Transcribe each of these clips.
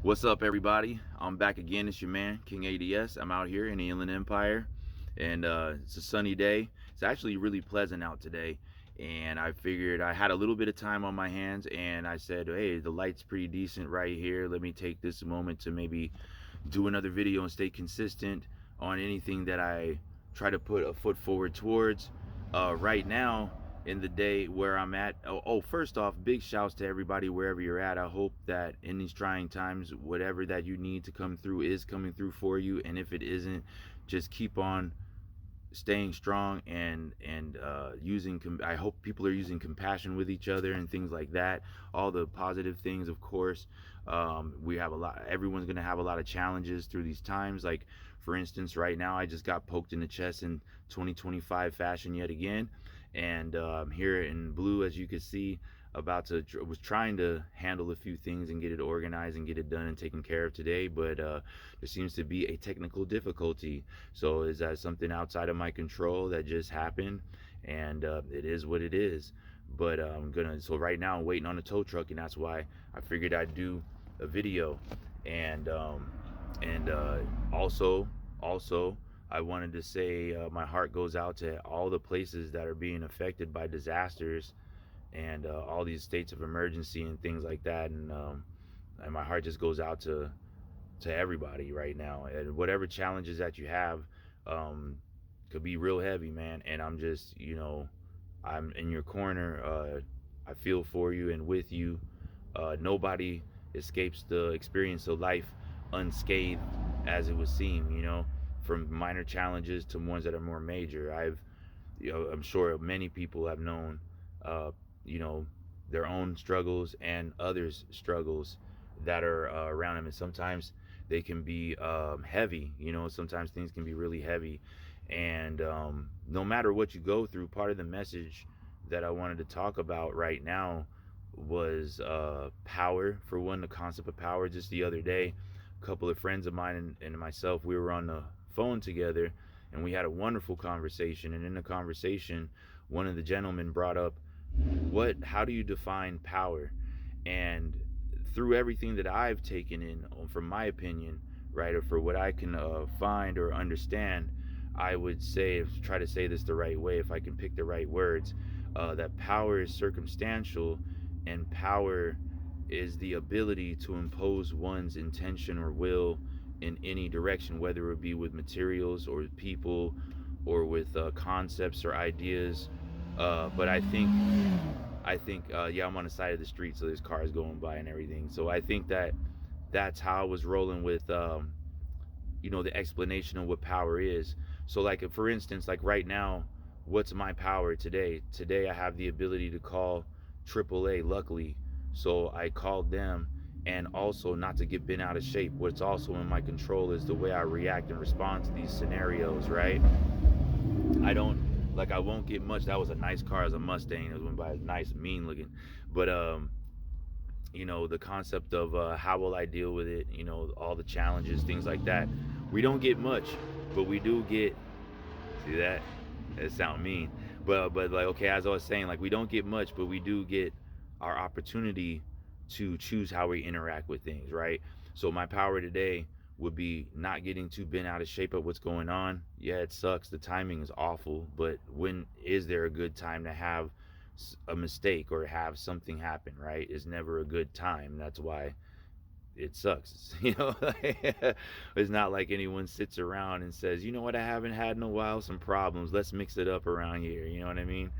What's up, everybody? I'm back again. It's your man, King A.D.S. I'm out here in the Inland Empire, and it's a sunny day. It's actually really pleasant out today, and I figured I had a little bit of time on my hands, and I said, hey, the light's pretty decent right here. Let me take this moment to maybe do another video and stay consistent on anything that I try to put a foot forward towards. Right now, in the day where I'm at, first off, big shouts to everybody wherever you're at. I hope that in these trying times, whatever that you need to come through is coming through for you. And if it isn't, just keep on staying strong and using I hope people are using compassion with each other and things like that. All the positive things, of course. We have a lot, everyone's going to have a lot of challenges through these times. Like, for instance, right now I just got poked in the chest in 2025 fashion yet again, and here in blue, as you can see, was trying to handle a few things and get it organized and get it done and taken care of today, but there seems to be a technical difficulty. So is that something outside of my control that just happened? And it is what it is. But so right now I'm waiting on a tow truck, and that's why I figured I'd do a video. And also I wanted to say my heart goes out to all the places that are being affected by disasters and all these states of emergency and things like that. And my heart just goes out to everybody right now. And whatever challenges that you have could be real heavy, man. And I'm just, I'm in your corner. I feel for you and with you. Nobody escapes the experience of life unscathed, as it would seem, from minor challenges to ones that are more major. I'm sure many people have known, uh, you know, their own struggles and others' struggles that are around them. And sometimes they can be heavy, sometimes things can be really heavy. And no matter what you go through, part of the message that I wanted to talk about right now was power. For one, the concept of power. Just the other day, a couple of friends of mine and myself, we were on the phone together, and we had a wonderful conversation. And in the conversation, one of the gentlemen brought up, how do you define power? And through everything that I've taken in, from my opinion, right, or for what I can find or understand, I would say, try to say this the right way, if I can pick the right words, that power is circumstantial, and power is the ability to impose one's intention or will in any direction, whether it be with materials or with people or with concepts or ideas. But I think, yeah, I'm on the side of the street, so there's cars going by and everything. So I think that's how I was rolling with, the explanation of what power is. So, like, for instance, like right now, what's my power today? Today, I have the ability to call AAA, luckily. So I called them, and also not to get bent out of shape. What's also in my control is the way I react and respond to these scenarios, right? I won't get much. That was a nice car, as a Mustang. It was went by, nice, mean looking. But the concept of how will I deal with it, all the challenges, things like that. We don't get much, but we do get, see that? That sound mean. But like, okay, as I was saying, like, we don't get much, but we do get our opportunity to choose how we interact with things, right? So my power today would be not getting too bent out of shape of what's going on. Yeah, it sucks. The timing is awful, but when is there a good time to have a mistake or have something happen, right? Is never a good time. That's why it sucks. It's not like anyone sits around and says, you know what, I haven't had in a while, some problems, let's mix it up around here, you know what I mean?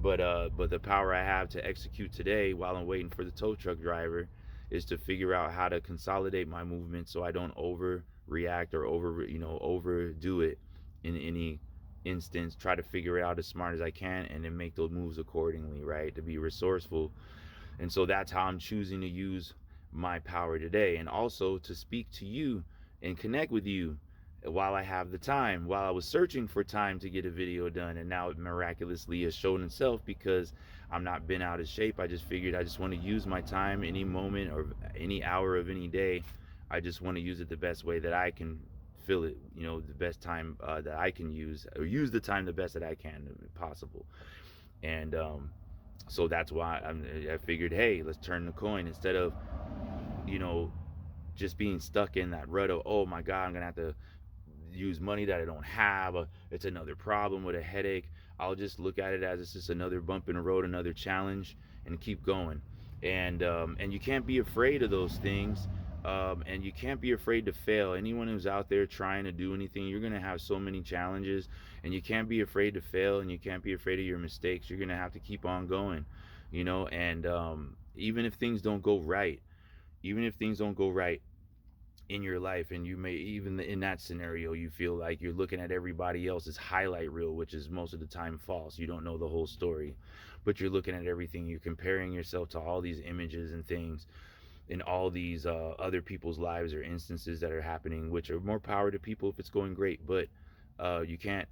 But the power I have to execute today while I'm waiting for the tow truck driver is to figure out how to consolidate my movement so I don't overreact or overdo it in any instance. Try to figure it out as smart as I can, and then make those moves accordingly, right? To be resourceful. And so that's how I'm choosing to use my power today, and also to speak to you and connect with you while I have the time, while I was searching for time to get a video done, and now it miraculously has shown itself because I'm not been out of shape. I just figured I just want to use my time any moment or any hour of any day. I just want to use it the best way that I can feel it, the best time that I can use, or use the time the best that I can if possible. And so that's why I figured, hey, let's turn the coin. Instead of, you know just being stuck in that rut of, oh my God, I'm gonna have to use money that I don't have. It's another problem with a headache. I'll just look at it as it's just another bump in the road, another challenge, and keep going. And you can't be afraid of those things. And you can't be afraid to fail. Anyone who's out there trying to do anything, you're gonna have so many challenges, and you can't be afraid to fail, and you can't be afraid of your mistakes. You're gonna have to keep on going, And even if things don't go right, even if things don't go right in your life, and you may, even in that scenario, you feel like you're looking at everybody else's highlight reel, which is most of the time false. You don't know the whole story, but you're looking at everything, you're comparing yourself to all these images and things in all these other people's lives or instances that are happening, which are more power to people if it's going great. But you can't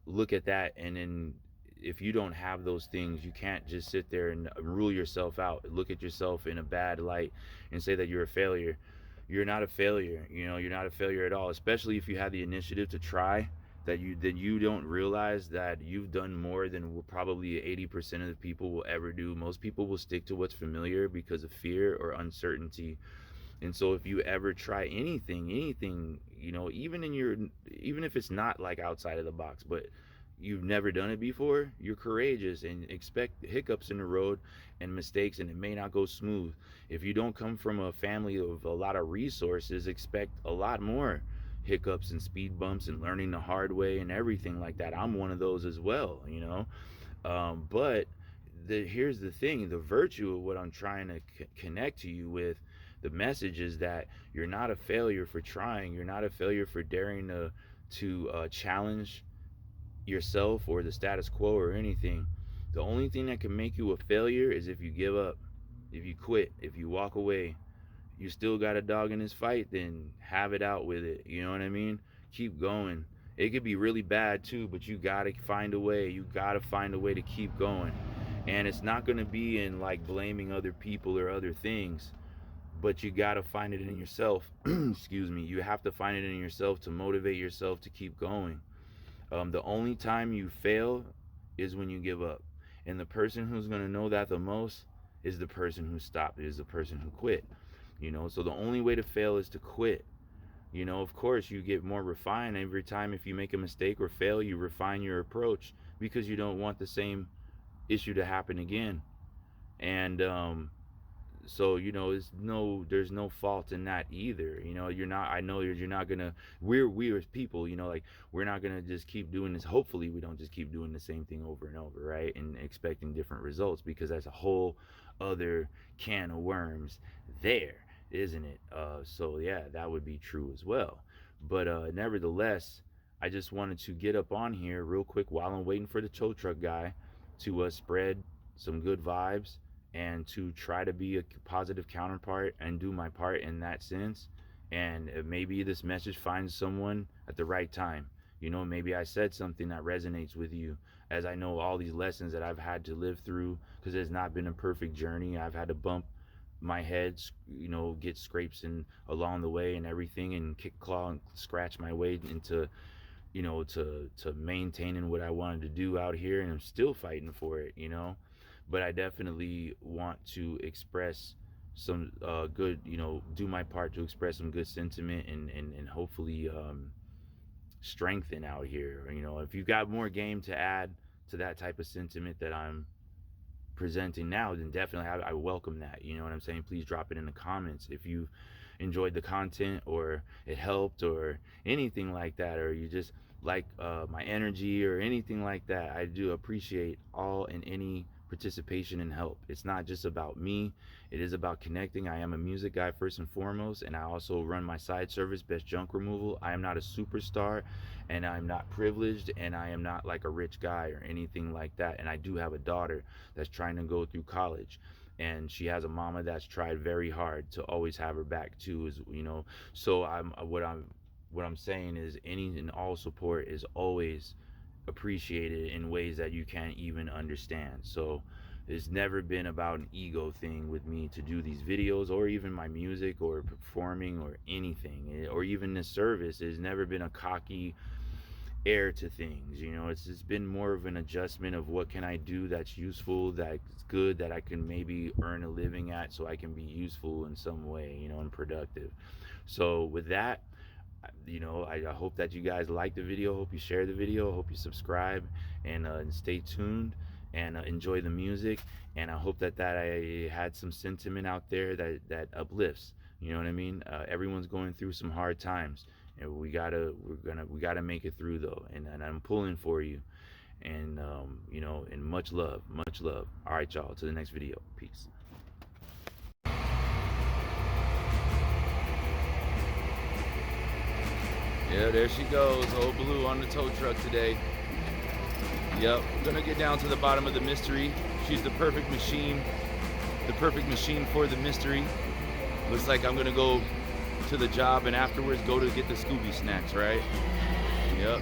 look at that, and then if you don't have those things, you can't just sit there and rule yourself out, look at yourself in a bad light and say that you're a failure. You're not a failure. You're not a failure at all, especially if you have the initiative to try. That you don't realize that you've done more than probably 80% of the people will ever do. Most people will stick to what's familiar because of fear or uncertainty. And so if you ever try anything, even if it's not like outside of the box, but you've never done it before, you're courageous, and expect hiccups in the road and mistakes, and it may not go smooth. If you don't come from a family of a lot of resources, expect a lot more hiccups and speed bumps and learning the hard way and everything like that. I'm one of those as well. But here's the thing, the virtue of what I'm trying to connect to you with, the message is that you're not a failure for trying. You're not a failure for daring to challenge yourself or the status quo or anything. The only thing that can make you a failure is if you give up, if you quit, if you walk away. You still got a dog in this fight, then have it out with it. You know what I mean? Keep going. It could be really bad too, but you gotta find a way. You gotta find a way to keep going. And it's not gonna be in like blaming other people or other things, but you gotta find it in yourself. Excuse me. You have to find it in yourself to motivate yourself to keep going. The only time you fail is when you give up. And the person who's going to know that the most is the person who stopped, is the person who quit. So the only way to fail is to quit. Of course, you get more refined every time. If you make a mistake or fail, you refine your approach because you don't want the same issue to happen again. And so there's no fault in that either. You're not, I know you're not gonna, we as people, like, we're not gonna just keep doing this. Hopefully we don't just keep doing the same thing over and over, right, and expecting different results, because that's a whole other can of worms there, isn't it? So yeah, that would be true as well. But nevertheless, I just wanted to get up on here real quick while I'm waiting for the tow truck guy to spread some good vibes, and to try to be a positive counterpart and do my part in that sense. And maybe this message finds someone at the right time. Maybe I said something that resonates with you, as I know all these lessons that I've had to live through, because it's not been a perfect journey. I've had to bump my head, get scrapes in along the way and everything, and kick, claw, and scratch my way into, to maintaining what I wanted to do out here, and I'm still fighting for it. But I definitely want to express some good, do my part to express some good sentiment, and hopefully strengthen out here. If you've got more game to add to that type of sentiment that I'm presenting now, then definitely I welcome that. You know what I'm saying? Please drop it in the comments if you enjoyed the content, or it helped, or anything like that, or you just like my energy or anything like that. I do appreciate all and any participation and help. It's not just about me, it is about connecting. I am a music guy first and foremost, and I also run my side service, Best Junk Removal. I am not a superstar, and I'm not privileged, and I am not like a rich guy or anything like that. And I do have a daughter that's trying to go through college, and she has a mama that's tried very hard to always have her back too, is. So what I'm saying is, any and all support is always appreciated in ways that you can't even understand. So it's never been about an ego thing with me to do these videos, or even my music, or performing, or anything, or even this service. It's never been a cocky air to things. You know, it's been more of an adjustment of what can I do that's useful, that's good, that I can maybe earn a living at, so I can be useful in some way, you know, and productive. So with that, you know, I hope that you guys like the video. Hope you share the video. Hope you subscribe and stay tuned and enjoy the music. And I hope that I had some sentiment out there that uplifts. You know what I mean? Everyone's going through some hard times, and we gotta make it through though. And I'm pulling for you. And you know, and much love, much love. All right, y'all. To the next video. Peace. Yeah, there she goes, old Blue on the tow truck today. Yep, gonna get down to the bottom of the mystery. She's the perfect machine for the mystery. Looks like I'm gonna go to the job and afterwards go to get the Scooby snacks, right? Yep.